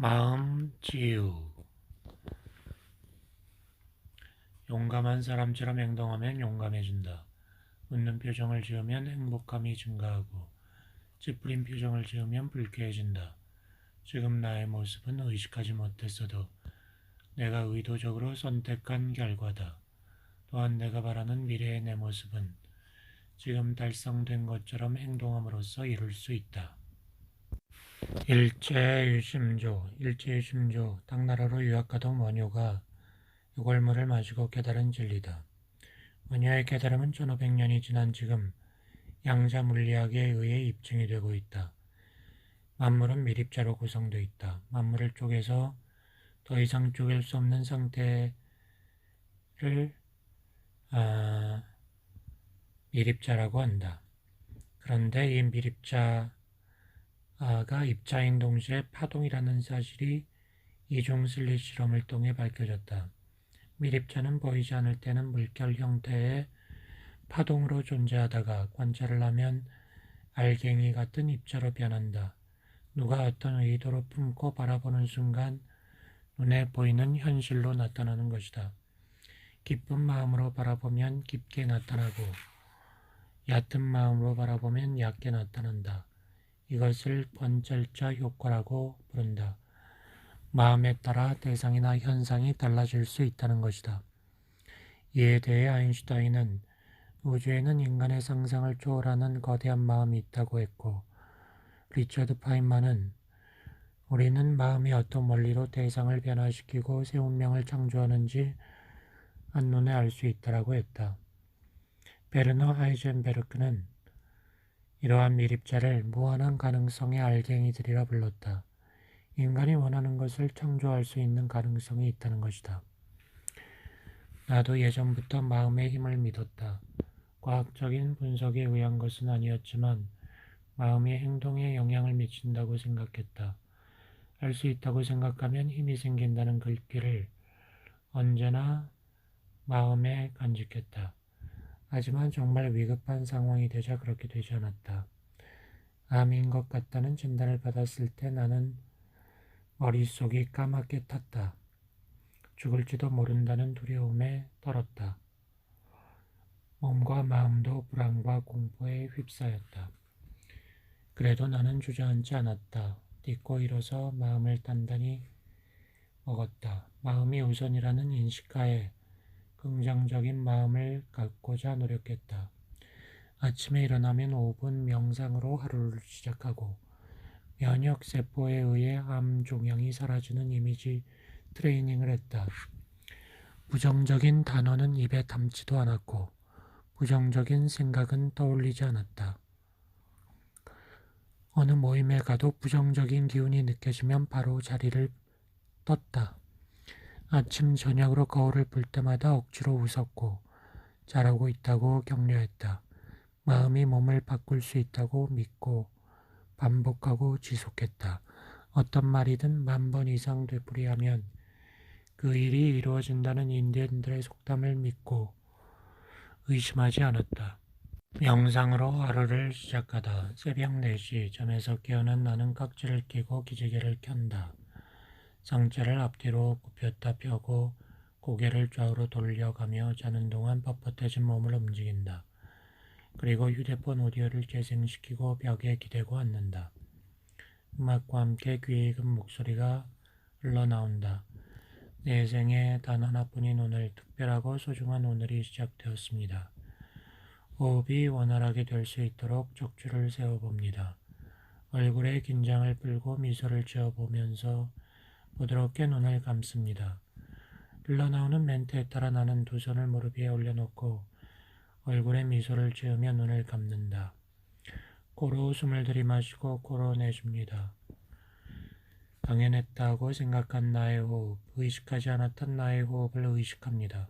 마음 치유. 용감한 사람처럼 행동하면 용감해진다. 웃는 표정을 지으면 행복감이 증가하고 찌푸린 표정을 지으면 불쾌해진다. 지금 나의 모습은 의식하지 못했어도 내가 의도적으로 선택한 결과다. 또한 내가 바라는 미래의 내 모습은 지금 달성된 것처럼 행동함으로써 이룰 수 있다. 일제유심조, 당나라로 유학가던 원효가 유골물을 마시고 깨달은 진리다. 원효의 깨달음은 1500년이 지난 지금 양자 물리학에 의해 입증이 되고 있다. 만물은 미립자로 구성되어 있다. 만물을 쪼개서 더 이상 쪼갤 수 없는 상태를 미립자라고 한다. 그런데 이 미립자가 입자인 동시에 파동이라는 사실이 이중 슬릿 실험을 통해 밝혀졌다. 미립자는 보이지 않을 때는 물결 형태의 파동으로 존재하다가 관찰을 하면 알갱이 같은 입자로 변한다. 누가 어떤 의도로 품고 바라보는 순간 눈에 보이는 현실로 나타나는 것이다. 기쁜 마음으로 바라보면 깊게 나타나고 얕은 마음으로 바라보면 얕게 나타난다. 이것을 번절자 효과라고 부른다. 마음에 따라 대상이나 현상이 달라질 수 있다는 것이다. 이에 대해 아인슈타인은 우주에는 인간의 상상을 초월하는 거대한 마음이 있다고 했고, 리처드 파인만은 우리는 마음이 어떤 원리로 대상을 변화시키고 새 운명을 창조하는지 한눈에 알 수 있다고 했다. 베르너 하이젠베르크는 이러한 미립자를 무한한 가능성의 알갱이들이라 불렀다. 인간이 원하는 것을 창조할 수 있는 가능성이 있다는 것이다. 나도 예전부터 마음의 힘을 믿었다. 과학적인 분석에 의한 것은 아니었지만 마음이 행동에 영향을 미친다고 생각했다. 할 수 있다고 생각하면 힘이 생긴다는 글귀를 언제나 마음에 간직했다. 하지만 정말 위급한 상황이 되자 그렇게 되지 않았다. 암인 것 같다는 진단을 받았을 때 나는 머릿속이 까맣게 탔다. 죽을지도 모른다는 두려움에 떨었다. 몸과 마음도 불안과 공포에 휩싸였다. 그래도 나는 주저앉지 않았다. 딛고 일어서 마음을 단단히 먹었다. 마음이 우선이라는 인식하에 긍정적인 마음을 갖고자 노력했다. 아침에 일어나면 5분 명상으로 하루를 시작하고 면역세포에 의해 암 종양이 사라지는 이미지 트레이닝을 했다. 부정적인 단어는 입에 담지도 않았고 부정적인 생각은 떠올리지 않았다. 어느 모임에 가도 부정적인 기운이 느껴지면 바로 자리를 떴다. 아침 저녁으로 거울을 볼 때마다 억지로 웃었고 잘하고 있다고 격려했다. 마음이 몸을 바꿀 수 있다고 믿고 반복하고 지속했다. 어떤 말이든 10,000번 이상 되풀이하면 그 일이 이루어진다는 인디언들의 속담을 믿고 의심하지 않았다. 명상으로 하루를 시작하다. 새벽 4시 잠에서 깨어난 나는 깍지를 끼고 기지개를 켠다. 상체를 앞뒤로 굽혔다 펴고 고개를 좌우로 돌려가며 자는 동안 뻣뻣해진 몸을 움직인다. 그리고 휴대폰 오디오를 재생시키고 벽에 기대고 앉는다. 음악과 함께 귀에 익은 목소리가 흘러나온다. 내 생에 단 하나뿐인 오늘, 특별하고 소중한 오늘이 시작되었습니다. 호흡이 원활하게 될 수 있도록 척추를 세워봅니다. 얼굴에 긴장을 풀고 미소를 지어보면서 부드럽게 눈을 감습니다. 흘러나오는 멘트에 따라 나는 두 손을 무릎 위에 올려놓고 얼굴에 미소를 지으며 눈을 감는다. 코로 숨을 들이마시고 코로 내쉽니다. 당연했다고 생각한 나의 호흡, 의식하지 않았던 나의 호흡을 의식합니다.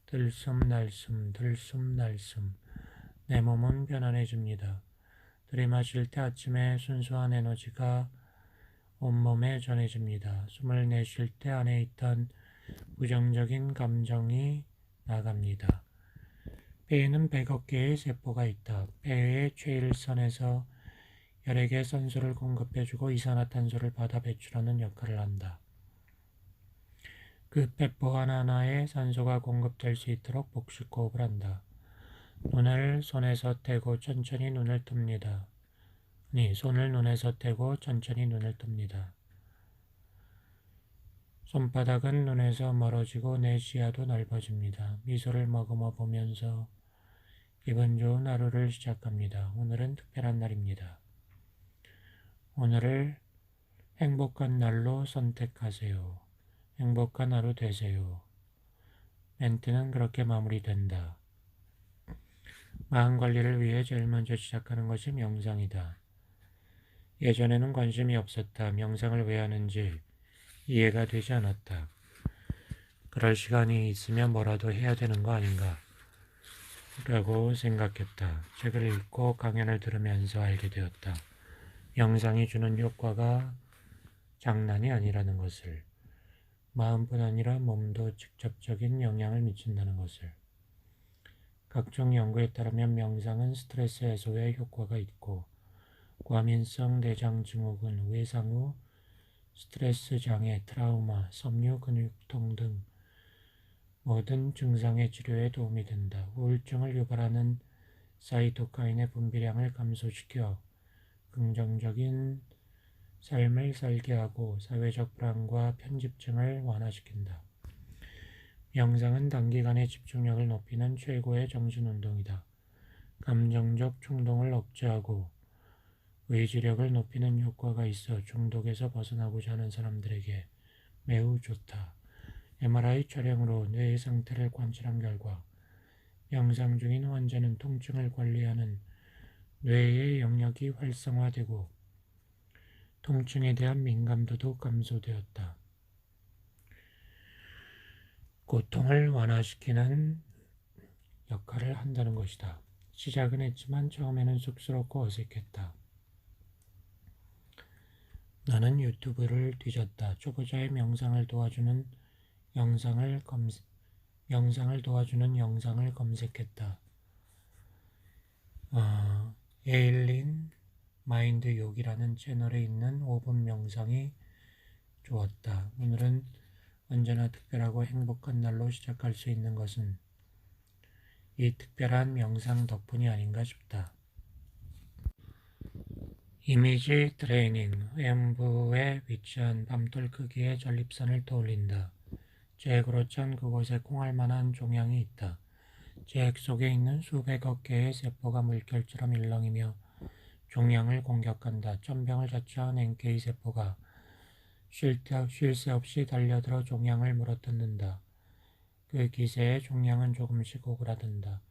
들숨 날숨 들숨 날숨. 내 몸은 편안해집니다. 들이마실 때 아침에 순수한 에너지가 온몸에 전해집니다. 숨을 내쉴 때 안에 있던 부정적인 감정이 나갑니다. 폐에는 100억 개의 세포가 있다. 폐의 최일선에서 혈액에 산소를 공급해주고 이산화탄소를 받아 배출하는 역할을 한다. 그 폐포 하나하나에 산소가 공급될 수 있도록 복식호흡을 한다. 눈을 손에서 떼고 천천히 눈을 뜹니다. 손을 눈에서 떼고 천천히 눈을 뜹니다. 손바닥은 눈에서 멀어지고 내 시야도 넓어집니다. 미소를 머금어 보면서 기분 좋은 하루를 시작합니다. 오늘은 특별한 날입니다. 오늘을 행복한 날로 선택하세요. 행복한 하루 되세요. 멘트는 그렇게 마무리된다. 마음관리를 위해 제일 먼저 시작하는 것이 명상이다. 예전에는 관심이 없었다. 명상을 왜 하는지 이해가 되지 않았다. 그럴 시간이 있으면 뭐라도 해야 되는 거 아닌가 라고 생각했다. 책을 읽고 강연을 들으면서 알게 되었다. 명상이 주는 효과가 장난이 아니라는 것을, 마음뿐 아니라 몸도 직접적인 영향을 미친다는 것을. 각종 연구에 따르면 명상은 스트레스 해소에 효과가 있고 과민성 내장 증후군, 외상 후 스트레스 장애, 트라우마, 섬유 근육통 등 모든 증상의 치료에 도움이 된다. 우울증을 유발하는 사이토카인의 분비량을 감소시켜 긍정적인 삶을 살게 하고 사회적 불안과 편집증을 완화시킨다. 명상은 단기간에 집중력을 높이는 최고의 정신운동이다. 감정적 충동을 억제하고 의지력을 높이는 효과가 있어 중독에서 벗어나고자 하는 사람들에게 매우 좋다. MRI 촬영으로 뇌의 상태를 관찰한 결과 명상 중인 환자는 통증을 관리하는 뇌의 영역이 활성화되고 통증에 대한 민감도도 감소되었다. 고통을 완화시키는 역할을 한다는 것이다. 시작은 했지만 처음에는 쑥스럽고 어색했다. 나는 유튜브를 뒤졌다. 초보자의 명상을 도와주는 영상을 검색했다. 에일린 마인드 욕이라는 채널에 있는 5분 명상이 좋았다. 오늘은 언제나 특별하고 행복한 날로 시작할 수 있는 것은 이 특별한 명상 덕분이 아닌가 싶다. 이미지 트레이닝. 외음부에 위치한 밤돌 크기의 전립선을 떠올린다. 제 그로천 그곳에 콩알만한 종양이 있다. 제 액 속에 있는 수백억 개의 세포가 물결처럼 일렁이며 종양을 공격한다. 천병을 자처한 NK세포가 쉴 새 없이 달려들어 종양을 물어뜯는다. 그 기세에 종양은 조금씩 오그라든다.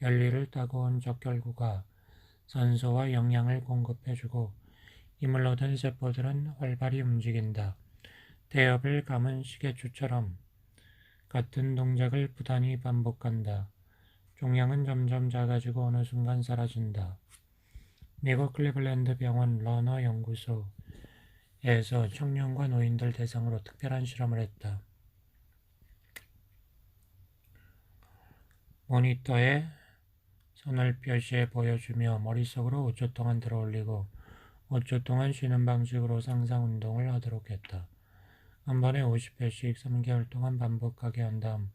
열리를 따고 온 적결구가 산소와 영양을 공급해주고 힘을 얻은 세포들은 활발히 움직인다. 태엽을 감은 시계추처럼 같은 동작을 부단히 반복한다. 종양은 점점 작아지고 어느 순간 사라진다. 미국 클리블랜드 병원 러너 연구소에서 청년과 노인들 대상으로 특별한 실험을 했다. 모니터에 손을 표시해 보여주며 머릿속으로 5초 동안 들어올리고 5초 동안 쉬는 방식으로 상상 운동을 하도록 했다. 한 번에 50회씩 3개월 동안 반복하게 한 다음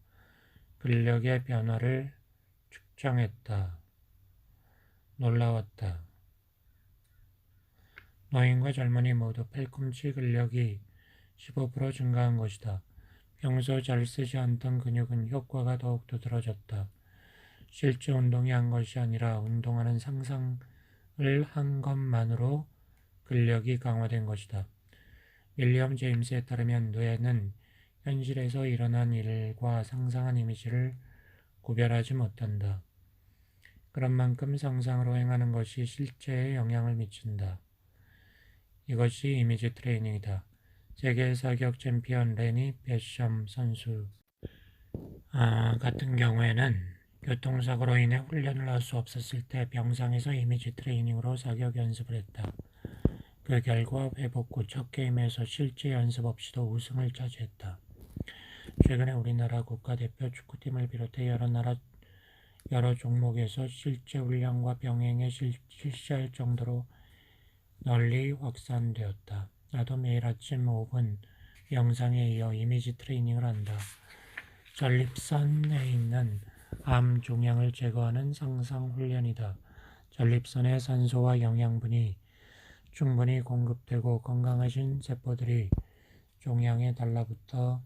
근력의 변화를 측정했다. 놀라웠다. 노인과 젊은이 모두 팔꿈치 근력이 15% 증가한 것이다. 평소 잘 쓰지 않던 근육은 효과가 더욱 두드러졌다. 실제 운동이 한 것이 아니라 운동하는 상상을 한 것만으로 근력이 강화된 것이다. 윌리엄 제임스에 따르면 뇌는 현실에서 일어난 일과 상상한 이미지를 구별하지 못한다. 그런 만큼 상상으로 행하는 것이 실제에 영향을 미친다. 이것이 이미지 트레이닝이다. 세계 사격 챔피언 레니 베샴 선수 같은 경우에는 교통사고로 인해 훈련을 할 수 없었을 때 병상에서 이미지 트레이닝으로 사격 연습을 했다. 그 결과 회복 후 첫 게임에서 실제 연습 없이도 우승을 차지했다. 최근에 우리나라 국가대표 축구팀을 비롯해 여러 종목에서 실제 훈련과 병행에 실시할 정도로 널리 확산되었다. 나도 매일 아침 5분 영상에 이어 이미지 트레이닝을 한다. 전립선에 있는 암 종양을 제거하는 상상 훈련이다. 전립선에 산소와 영양분이 충분히 공급되고 건강해진 세포들이 종양에 달라붙어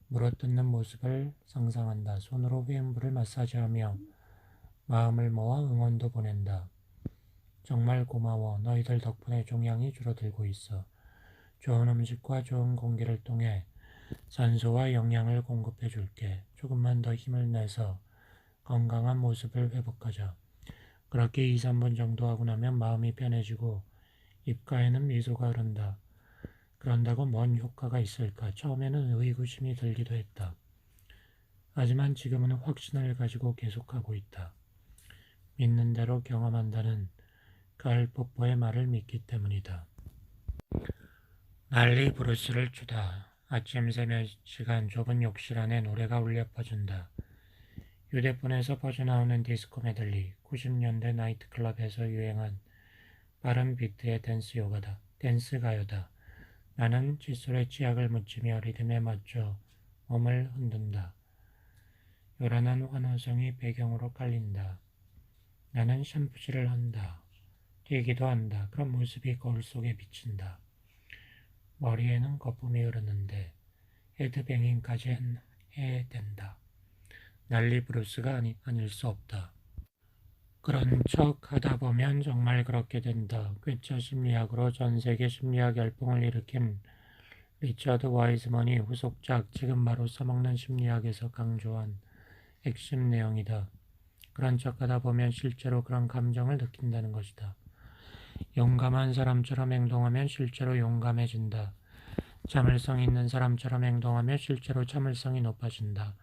물어뜯는 모습을 상상한다. 손으로 회음부를 마사지하며 마음을 모아 응원도 보낸다. 정말 고마워. 너희들 덕분에 종양이 줄어들고 있어. 좋은 음식과 좋은 공기를 통해 산소와 영양을 공급해 줄게. 조금만 더 힘을 내서 건강한 모습을 회복하자. 그렇게 2, 3분 정도 하고 나면 마음이 편해지고 입가에는 미소가 흐른다. 그런다고 뭔 효과가 있을까? 처음에는 의구심이 들기도 했다. 하지만 지금은 확신을 가지고 계속하고 있다. 믿는 대로 경험한다는 가을 뽀뽀의 말을 믿기 때문이다. 난리 브루스를 추다. 아침 새벽 시간 좁은 욕실 안에 노래가 울려 퍼진다. 휴대폰에서 퍼져나오는 디스코 메들리, 90년대 나이트클럽에서 유행한 빠른 비트의 댄스 가요다. 나는 칫솔에 치약을 묻히며 리듬에 맞춰 몸을 흔든다. 요란한 환호성이 배경으로 깔린다. 나는 샴푸질을 한다. 뛰기도 한다. 그런 모습이 거울 속에 비친다. 머리에는 거품이 흐르는데 헤드뱅잉까지 해야 된다. 난리 브루스가 아닐 수 없다. 그런 척 하다 보면 정말 그렇게 된다. 꿰차 심리학으로 전 세계 심리학 열풍을 일으킨 리처드 와이즈먼이 후속작 지금 바로 써먹는 심리학에서 강조한 핵심 내용이다. 그런 척 하다 보면 실제로 그런 감정을 느낀다는 것이다. 용감한 사람처럼 행동하면 실제로 용감해진다. 참을성 있는 사람처럼 행동하면 실제로 참을성이 높아진다.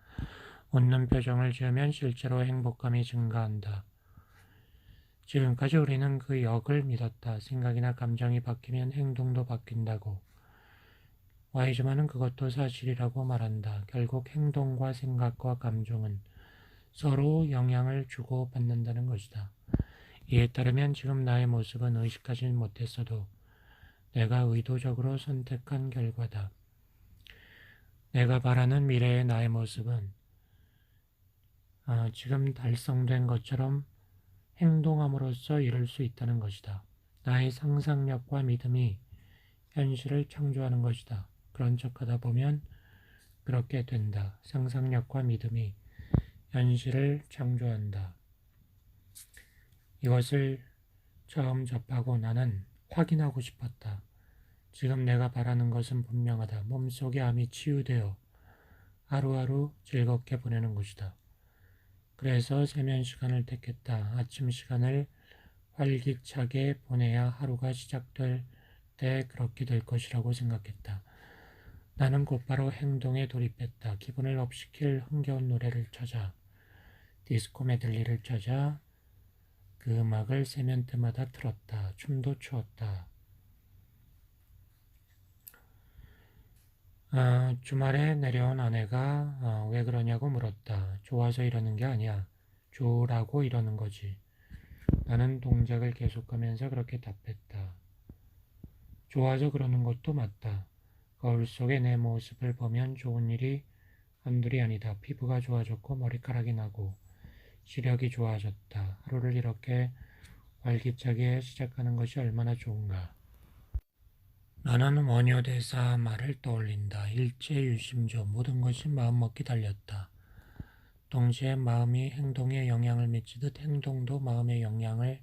웃는 표정을 지으면 실제로 행복감이 증가한다. 지금까지 우리는 그 역을 믿었다. 생각이나 감정이 바뀌면 행동도 바뀐다고. 와이즈만은 그것도 사실이라고 말한다. 결국 행동과 생각과 감정은 서로 영향을 주고 받는다는 것이다. 이에 따르면 지금 나의 모습은 의식하지 못했어도 내가 의도적으로 선택한 결과다. 내가 바라는 미래의 나의 모습은 지금 달성된 것처럼 행동함으로써 이룰 수 있다는 것이다. 나의 상상력과 믿음이 현실을 창조하는 것이다. 그런 척하다 보면 그렇게 된다. 상상력과 믿음이 현실을 창조한다. 이것을 처음 접하고 나는 확인하고 싶었다. 지금 내가 바라는 것은 분명하다. 몸속의 암이 치유되어 하루하루 즐겁게 보내는 것이다. 그래서 세면 시간을 택했다. 아침 시간을 활기차게 보내야 하루가 시작될 때 그렇게 될 것이라고 생각했다. 나는 곧바로 행동에 돌입했다. 기분을 업시킬 흥겨운 노래를 찾아 디스코 메들리를 찾아 그 음악을 세면대마다 틀었다. 춤도 추었다. 주말에 내려온 아내가 왜 그러냐고 물었다. 좋아서 이러는 게 아니야. 좋으라고 이러는 거지. 나는 동작을 계속하면서 그렇게 답했다. 좋아서 그러는 것도 맞다. 거울 속의 내 모습을 보면 좋은 일이 한둘이 아니다. 피부가 좋아졌고 머리카락이 나고 시력이 좋아졌다. 하루를 이렇게 활기차게 시작하는 것이 얼마나 좋은가. 나는 원효대사 말을 떠올린다. 일제유심조 모든 것이 마음먹기 달렸다. 동시에 마음이 행동에 영향을 미치듯 행동도 마음에 영향을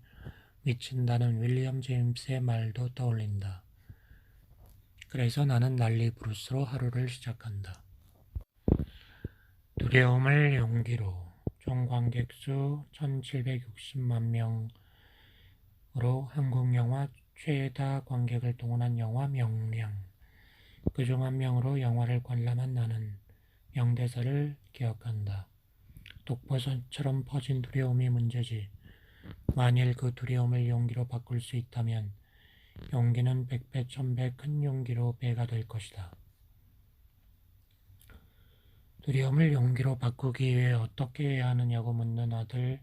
미친다는 윌리엄 제임스의 말도 떠올린다. 그래서 나는 난리 브루스로 하루를 시작한다. 두려움을 용기로. 총 관객 수 1760만 명으로 한국 영화 최다 관객을 동원한 영화 명량. 그중 한 명으로 영화를 관람한 나는 명대사를 기억한다. 독버섯처럼 퍼진 두려움이 문제지. 만일 그 두려움을 용기로 바꿀 수 있다면 용기는 100배, 1000배 큰 용기로 배가 될 것이다. 두려움을 용기로 바꾸기 위해 어떻게 해야 하느냐고 묻는 아들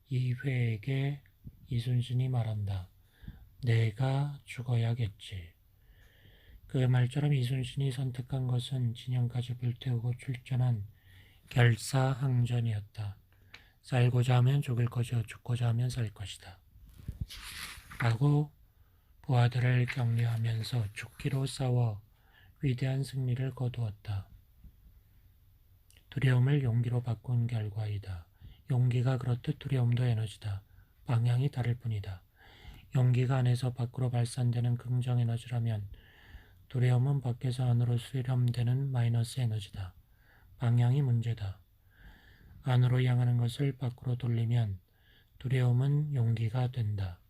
이회에게 이순신이 말한다. 내가 죽어야겠지. 그 말처럼 이순신이 선택한 것은 진영까지 불태우고 출전한 결사항전이었다. 살고자 하면 죽을 것이요 죽고자 하면 살 것이다. 라고 부하들을 격려하면서 죽기로 싸워 위대한 승리를 거두었다. 두려움을 용기로 바꾼 결과이다. 용기가 그렇듯 두려움도 에너지다. 방향이 다를 뿐이다. 용기가 안에서 밖으로 발산되는 긍정 에너지라면 두려움은 밖에서 안으로 수렴되는 마이너스 에너지다. 방향이 문제다. 안으로 향하는 것을 밖으로 돌리면 두려움은 용기가 된다.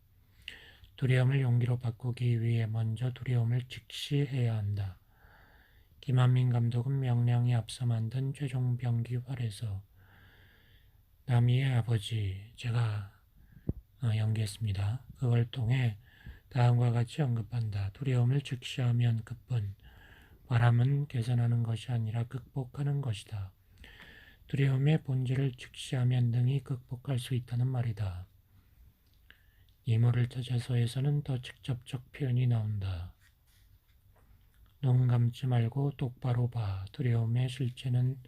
두려움을 용기로 바꾸기 위해 먼저 두려움을 직시해야 한다. 김한민 감독은 명량이 앞서 만든 최종 병기활에서 남이의 아버지 제가 연기했습니다. 그걸 통해 다음과 같이 언급한다. 두려움을 직시하면 그뿐 바람은 개선하는 것이 아니라 극복하는 것이다. 두려움의 본질을 직시하면 능히 극복할 수 있다는 말이다. 이모를 찾아서에서는 더 직접적 표현이 나온다. 눈 감지 말고 똑바로 봐. 두려움의 실체는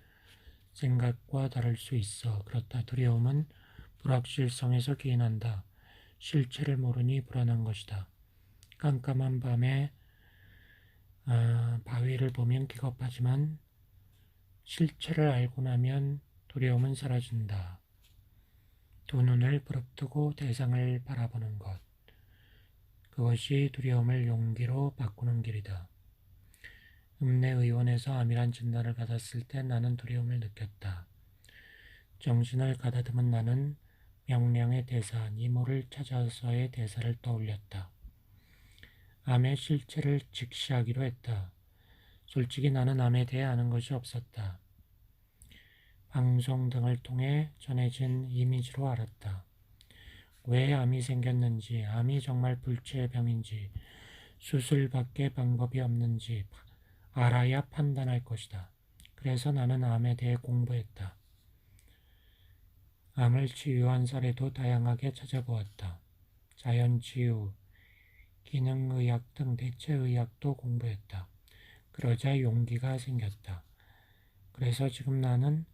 생각과 다를 수 있어. 그렇다. 두려움은 불확실성에서 기인한다. 실체를 모르니 불안한 것이다. 깜깜한 밤에 바위를 보면 기겁하지만 실체를 알고 나면 두려움은 사라진다. 두 눈을 부릅뜨고 대상을 바라보는 것. 그것이 두려움을 용기로 바꾸는 길이다. 읍내의원에서 암이란 진단을 받았을 때 나는 두려움을 느꼈다. 정신을 가다듬은 나는 명량의 대사, 니모를 찾아서의 대사를 떠올렸다. 암의 실체를 직시하기로 했다. 솔직히 나는 암에 대해 아는 것이 없었다. 방송 등을 통해 전해진 이미지로 알았다. 왜 암이 생겼는지, 암이 정말 불치의 병인지, 수술밖에 방법이 없는지 알아야 판단할 것이다. 그래서 나는 암에 대해 공부했다. 암을 치유한 사례도 다양하게 찾아보았다. 자연치유, 기능의학 등 대체의학도 공부했다. 그러자 용기가 생겼다. 그래서 지금 나는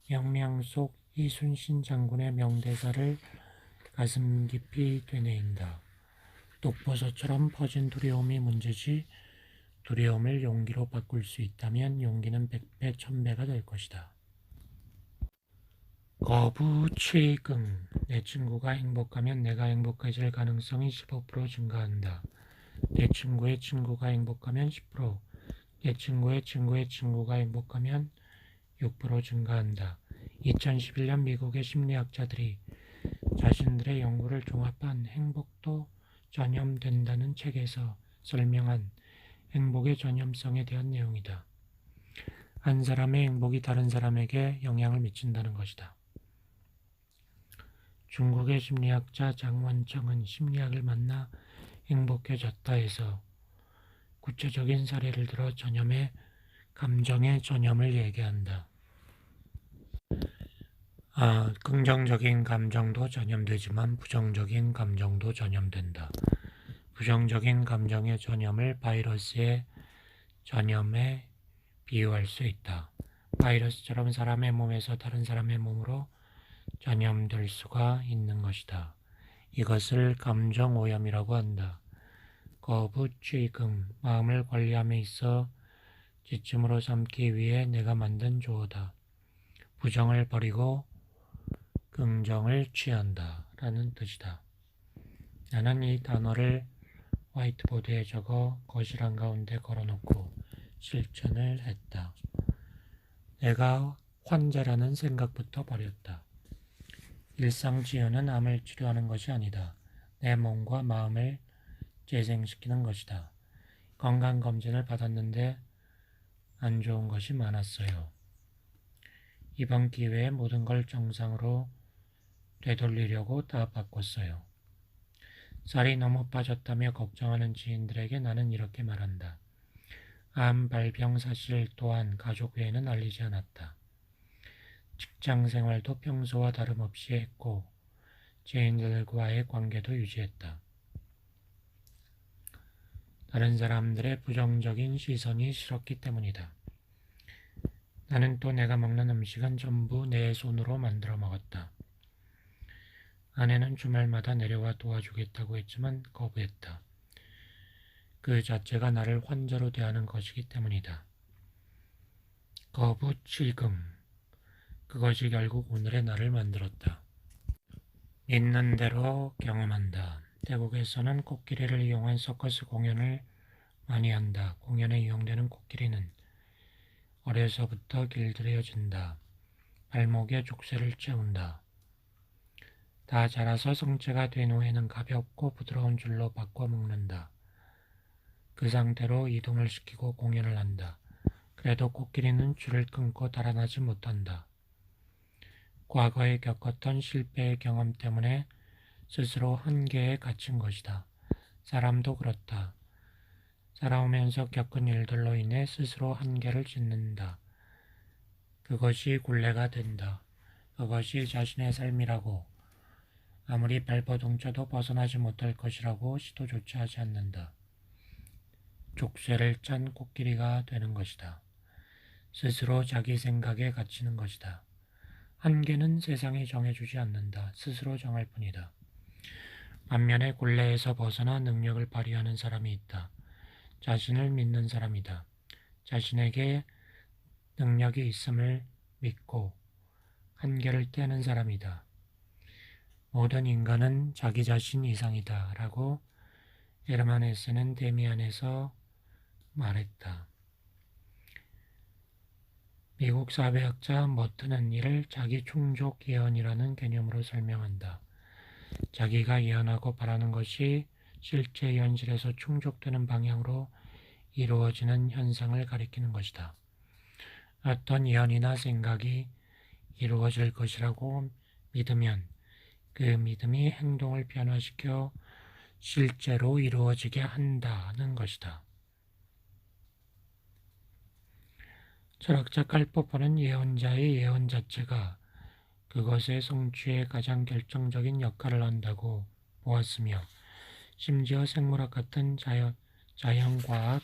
명량 속 이순신 장군의 명대사를 가슴 깊이 되뇌인다. 독버섯처럼 퍼진 두려움이 문제지 두려움을 용기로 바꿀 수 있다면 용기는 100배, 1000배가 될 것이다. 거부취금. 내 친구가 행복하면 내가 행복해질 가능성이 15% 증가한다. 내 친구의 친구가 행복하면 10%, 내 친구의 친구의 친구가 행복하면 6% 증가한다. 2011년 미국의 심리학자들이 자신들의 연구를 종합한 행복도 전염된다는 책에서 설명한 행복의 전염성에 대한 내용이다. 한 사람의 행복이 다른 사람에게 영향을 미친다는 것이다. 중국의 심리학자 장원청은 심리학을 만나 행복해졌다 해서 구체적인 사례를 들어 감정의 전염을 얘기한다. 긍정적인 감정도 전염되지만 부정적인 감정도 전염된다. 부정적인 감정의 전염을 바이러스의 전염에 비유할 수 있다. 바이러스처럼 사람의 몸에서 다른 사람의 몸으로 전염될 수가 있는 것이다. 이것을 감정오염이라고 한다. 거부취금, 마음을 관리함에 있어 지침으로 삼기 위해 내가 만든 조어다. 부정을 버리고 긍정을 취한다 라는 뜻이다. 나는 이 단어를 화이트보드에 적어 거실 한가운데 걸어놓고 실천을 했다. 내가 환자라는 생각부터 버렸다. 일상치유는 암을 치료하는 것이 아니다. 내 몸과 마음을 재생시키는 것이다. 건강검진을 받았는데 안 좋은 것이 많았어요. 이번 기회에 모든 걸 정상으로 되돌리려고 다 바꿨어요. 살이 너무 빠졌다며 걱정하는 지인들에게 나는 이렇게 말한다. 암 발병 사실 또한 가족 외에는 알리지 않았다. 직장 생활도 평소와 다름없이 했고 지인들과의 관계도 유지했다. 다른 사람들의 부정적인 시선이 싫었기 때문이다. 나는 또 내가 먹는 음식은 전부 내 손으로 만들어 먹었다. 아내는 주말마다 내려와 도와주겠다고 했지만 거부했다. 그 자체가 나를 환자로 대하는 것이기 때문이다. 거부, 질금. 그것이 결국 오늘의 나를 만들었다. 있는 대로 경험한다. 태국에서는 코끼리를 이용한 서커스 공연을 많이 한다. 공연에 이용되는 코끼리는 어려서부터 길들여진다. 발목에 족쇄를 채운다. 다 자라서 성체가 된 후에는 가볍고 부드러운 줄로 바꿔 묶는다. 그 상태로 이동을 시키고 공연을 한다. 그래도 코끼리는 줄을 끊고 달아나지 못한다. 과거에 겪었던 실패의 경험 때문에 스스로 한계에 갇힌 것이다. 사람도 그렇다. 살아오면서 겪은 일들로 인해 스스로 한계를 짓는다. 그것이 굴레가 된다. 그것이 자신의 삶이라고 아무리 발버둥쳐도 벗어나지 못할 것이라고 시도조차 하지 않는다. 족쇄를 짠 코끼리가 되는 것이다. 스스로 자기 생각에 갇히는 것이다. 한계는 세상이 정해주지 않는다. 스스로 정할 뿐이다. 반면에 굴레에서 벗어나 능력을 발휘하는 사람이 있다. 자신을 믿는 사람이다. 자신에게 능력이 있음을 믿고 한계를 깨는 사람이다. 모든 인간은 자기 자신 이상이다 라고 헤르만 헤세는 데미안에서 말했다. 미국 사회학자 머튼은 이를 자기 충족 예언이라는 개념으로 설명한다. 자기가 예언하고 바라는 것이 실제 현실에서 충족되는 방향으로 이루어지는 현상을 가리키는 것이다. 어떤 예언이나 생각이 이루어질 것이라고 믿으면 그 믿음이 행동을 변화시켜 실제로 이루어지게 한다는 것이다. 철학자 칼 포퍼는 예언자의 예언 자체가 그것의 성취에 가장 결정적인 역할을 한다고 보았으며 심지어 생물학 같은 자연과학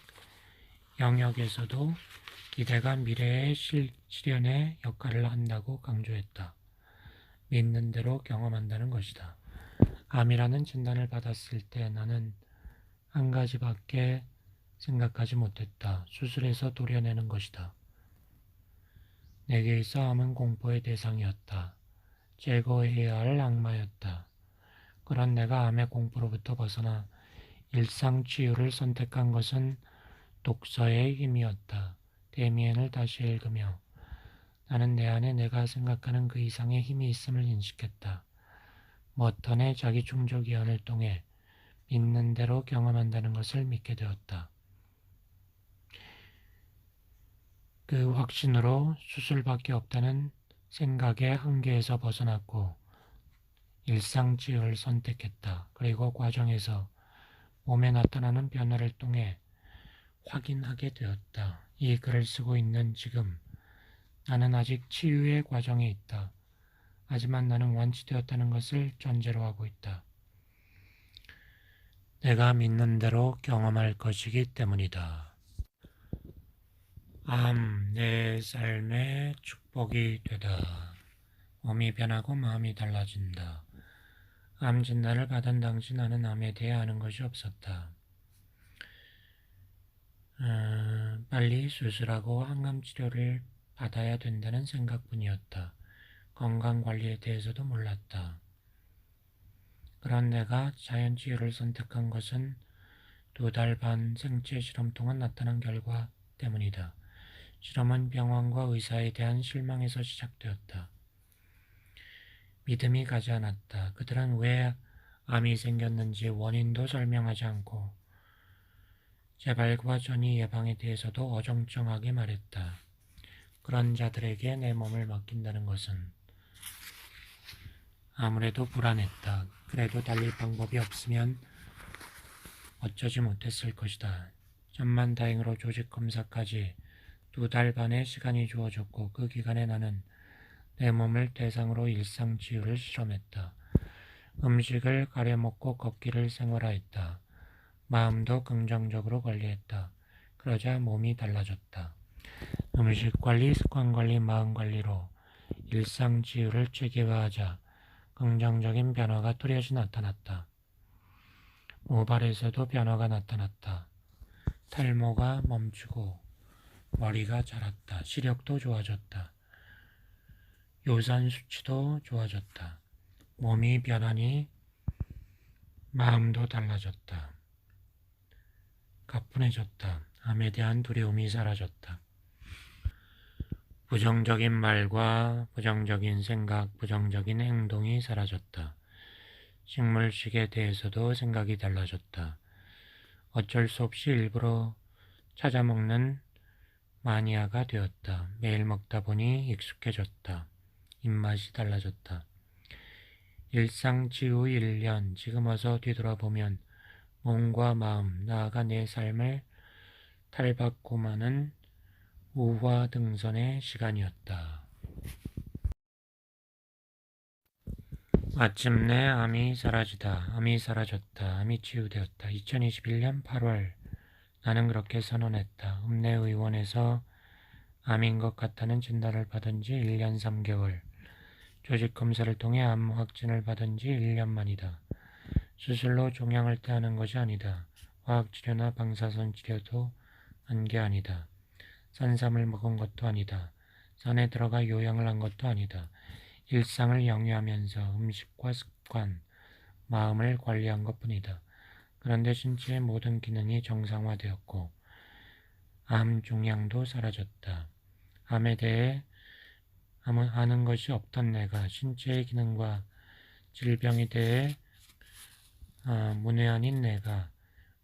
영역에서도 기대가 미래의 실현에 역할을 한다고 강조했다. 믿는 대로 경험한다는 것이다. 암이라는 진단을 받았을 때 나는 한 가지밖에 생각하지 못했다. 수술해서 도려내는 것이다. 내게 있어 암은 공포의 대상이었다. 제거해야 할 악마였다. 그런 내가 암의 공포로부터 벗어나 일상 치유를 선택한 것은 독서의 힘이었다. 데미엔을 다시 읽으며 나는 내 안에 내가 생각하는 그 이상의 힘이 있음을 인식했다. 머턴의 자기 충족 예언을 통해 믿는 대로 경험한다는 것을 믿게 되었다. 그 확신으로 수술밖에 없다는 생각의 한계에서 벗어났고 일상치유를 선택했다. 그리고 과정에서 몸에 나타나는 변화를 통해 확인하게 되었다. 이 글을 쓰고 있는 지금 나는 아직 치유의 과정에 있다. 하지만 나는 완치되었다는 것을 전제로 하고 있다. 내가 믿는 대로 경험할 것이기 때문이다. 암, 내 삶의 축복이 되다. 몸이 변하고 마음이 달라진다. 암 진단을 받은 당시 나는 암에 대해 아는 것이 없었다. 빨리 수술하고 항암 치료를 받아야 된다는 생각뿐이었다. 건강관리에 대해서도 몰랐다. 그런 내가 자연치유를 선택한 것은 2달 반 생체 실험 동안 나타난 결과 때문이다. 실험은 병원과 의사에 대한 실망에서 시작되었다. 믿음이 가지 않았다. 그들은 왜 암이 생겼는지 원인도 설명하지 않고 재발과 전이 예방에 대해서도 어정쩡하게 말했다. 그런 자들에게 내 몸을 맡긴다는 것은 아무래도 불안했다. 그래도 달릴 방법이 없으면 어쩌지 못했을 것이다. 천만다행으로 조직 검사까지 2달 반의 시간이 주어졌고 그 기간에 나는 내 몸을 대상으로 일상치유를 실험했다. 음식을 가려먹고 걷기를 생활화했다. 마음도 긍정적으로 관리했다. 그러자 몸이 달라졌다. 음식 관리, 습관 관리, 마음 관리로 일상 지유를 체계화하자 긍정적인 변화가 뚜렷이 나타났다. 모발에서도 변화가 나타났다. 탈모가 멈추고 머리가 자랐다. 시력도 좋아졌다. 요산 수치도 좋아졌다. 몸이 변하니 마음도 달라졌다. 가뿐해졌다. 암에 대한 두려움이 사라졌다. 부정적인 말과 부정적인 생각, 부정적인 행동이 사라졌다. 식물식에 대해서도 생각이 달라졌다. 어쩔 수 없이 일부러 찾아 먹는 마니아가 되었다. 매일 먹다 보니 익숙해졌다. 입맛이 달라졌다. 일상 지후 1년, 지금 와서 뒤돌아보면 몸과 마음, 나아가 내 삶을 탈바꿈하는 우화등선의 시간이었다. 마침내 암이 사라졌다. 암이 치유되었다. 2021년 8월 나는 그렇게 선언했다. 읍내의원에서 암인 것 같다는 진단을 받은 지 1년 3개월. 조직검사를 통해 암 확진을 받은 지 1년 만이다. 수술로 종양을 떼하는 것이 아니다. 화학치료나 방사선 치료도 한 게 아니다. 산삼을 먹은 것도 아니다. 산에 들어가 요양을 한 것도 아니다. 일상을 영위하면서 음식과 습관, 마음을 관리한 것뿐이다. 그런데 신체의 모든 기능이 정상화되었고 암 종양도 사라졌다. 암에 대해 아는 것이 없던 내가 신체의 기능과 질병에 대해 문외한인 내가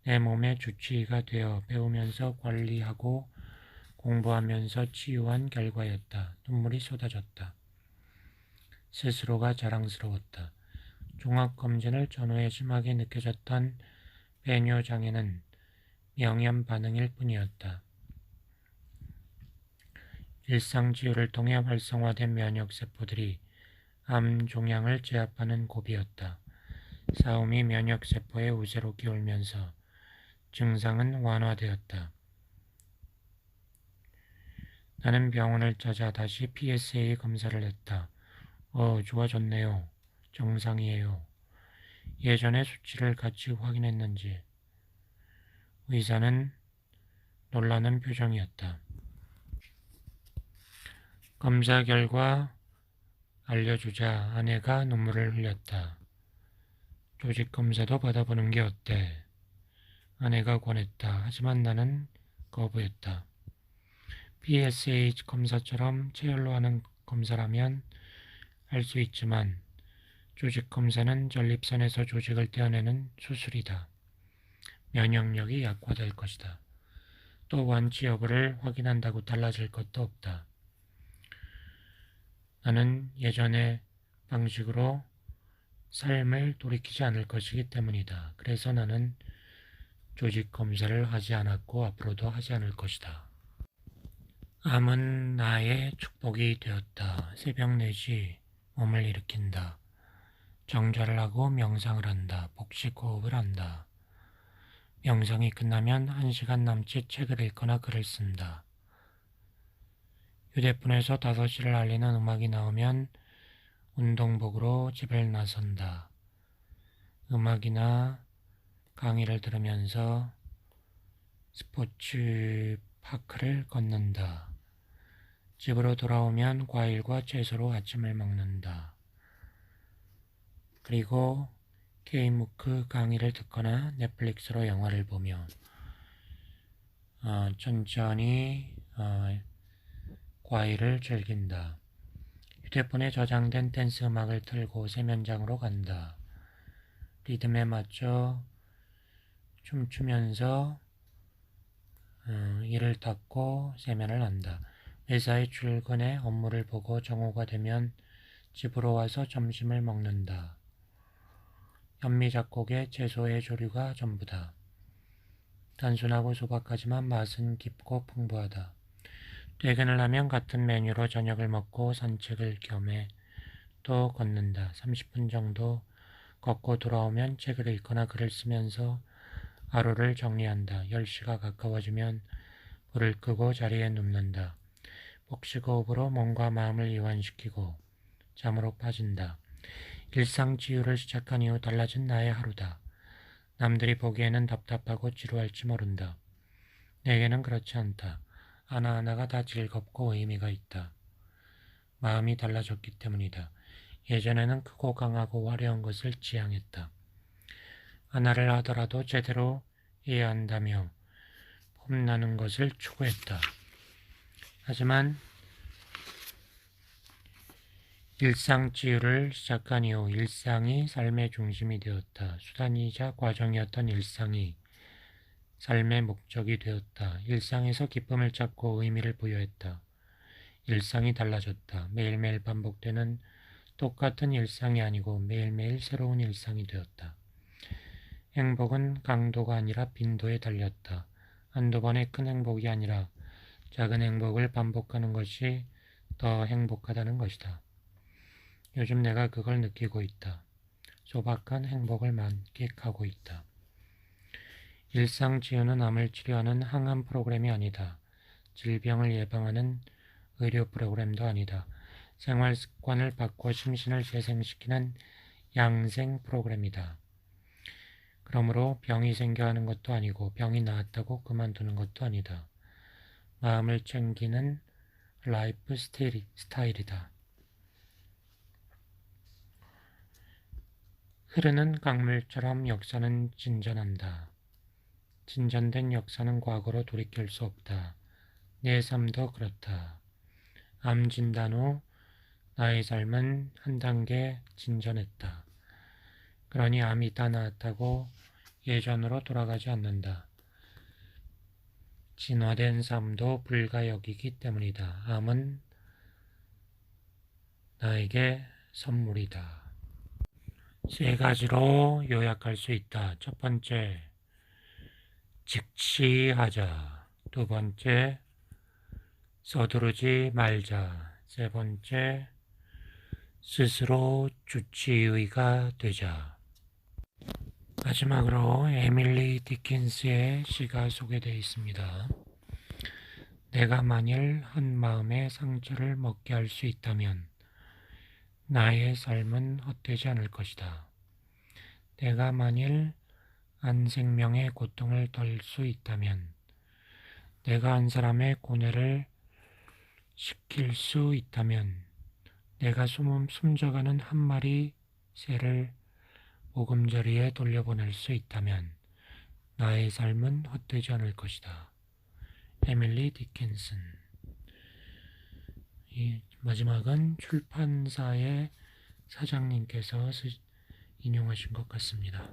내 몸의 주치의가 되어 배우면서 관리하고 공부하면서 치유한 결과였다. 눈물이 쏟아졌다. 스스로가 자랑스러웠다. 종합검진을 전후에 심하게 느껴졌던 배뇨장애는 명현 반응일 뿐이었다. 일상치유를 통해 활성화된 면역세포들이 암 종양을 제압하는 고비였다. 싸움이 면역세포의 우세로 기울면서 증상은 완화되었다. 나는 병원을 찾아 다시 PSA 검사를 했다. 좋아졌네요. 정상이에요. 예전의 수치를 같이 확인했는지. 의사는 놀라는 표정이었다. 검사 결과 알려주자 아내가 눈물을 흘렸다. 조직검사도 받아보는 게 어때? 아내가 권했다. 하지만 나는 거부했다. PSA 검사처럼 체열로 하는 검사라면 할 수 있지만 조직검사는 전립선에서 조직을 떼어내는 수술이다. 면역력이 약화될 것이다. 또 완치 여부를 확인한다고 달라질 것도 없다. 나는 예전의 방식으로 삶을 돌이키지 않을 것이기 때문이다. 그래서 나는 조직 검사를 하지 않았고 앞으로도 하지 않을 것이다. 암은 나의 축복이 되었다. 새벽 4시 몸을 일으킨다. 정좌를 하고 명상을 한다. 복식 호흡을 한다. 명상이 끝나면 1시간 남짓 책을 읽거나 글을 쓴다. 휴대폰에서 5시를 알리는 음악이 나오면 운동복으로 집을 나선다. 음악이나 강의를 들으면서 스포츠 파크를 걷는다. 집으로 돌아오면 과일과 채소로 아침을 먹는다. 그리고 K무크 강의를 듣거나 넷플릭스로 영화를 보며 천천히 과일을 즐긴다. 휴대폰에 저장된 댄스 음악을 틀고 세면장으로 간다. 리듬에 맞춰 춤추면서 이를 닦고 세면을 한다. 회사에 출근해 업무를 보고 정오가 되면 집으로 와서 점심을 먹는다. 현미 잡곡에 채소의 조류가 전부다. 단순하고 소박하지만 맛은 깊고 풍부하다. 퇴근을 하면 같은 메뉴로 저녁을 먹고 산책을 겸해 또 걷는다. 30분 정도 걷고 돌아오면 책을 읽거나 글을 쓰면서 하루를 정리한다. 10시가 가까워지면 불을 끄고 자리에 눕는다. 복식호흡으로 몸과 마음을 이완시키고 잠으로 빠진다. 일상 치유를 시작한 이후 달라진 나의 하루다. 남들이 보기에는 답답하고 지루할지 모른다. 내게는 그렇지 않다. 하나하나가 다 즐겁고 의미가 있다. 마음이 달라졌기 때문이다. 예전에는 크고 강하고 화려한 것을 지향했다. 하나를 하더라도 제대로 해야 한다며 폼나는 것을 추구했다. 하지만 일상 치유를 시작한 이후 일상이 삶의 중심이 되었다. 수단이자 과정이었던 일상이 삶의 목적이 되었다. 일상에서 기쁨을 찾고 의미를 부여했다. 일상이 달라졌다. 매일매일 반복되는 똑같은 일상이 아니고 매일매일 새로운 일상이 되었다. 행복은 강도가 아니라 빈도에 달렸다. 한두 번의 큰 행복이 아니라 작은 행복을 반복하는 것이 더 행복하다는 것이다. 요즘 내가 그걸 느끼고 있다. 소박한 행복을 만끽하고 있다. 일상 치유는 암을 치료하는 항암 프로그램이 아니다. 질병을 예방하는 의료 프로그램도 아니다. 생활 습관을 바꿔 심신을 재생시키는 양생 프로그램이다. 그러므로 병이 생겨 하는 것도 아니고 병이 나았다고 그만두는 것도 아니다. 마음을 챙기는 라이프 스타일이다. 흐르는 강물처럼 역사는 진전한다. 진전된 역사는 과거로 돌이킬 수 없다. 내 삶도 그렇다. 암 진단 후 나의 삶은 한 단계 진전했다. 그러니 암이 다 나았다고 예전으로 돌아가지 않는다. 진화된 삶도 불가역이기 때문이다. 암은 나에게 선물이다. 세 가지로 요약할 수 있다. 첫 번째, 직시하자. 두 번째, 서두르지 말자. 세 번째, 스스로 주치의가 되자. 마지막으로 에밀리 디킨스의 시가 소개되어 있습니다. 내가 만일 한 마음의 상처를 먹게 할 수 있다면 나의 삶은 헛되지 않을 것이다. 내가 만일 한 생명의 고통을 덜 수 있다면 내가 한 사람의 고뇌를 식힐 수 있다면 내가 숨져가는 한 마리 새를 보금자리에 돌려보낼 수 있다면 나의 삶은 헛되지 않을 것이다. 에밀리 디킨슨. 이 마지막은 출판사의 사장님께서 인용하신 것 같습니다.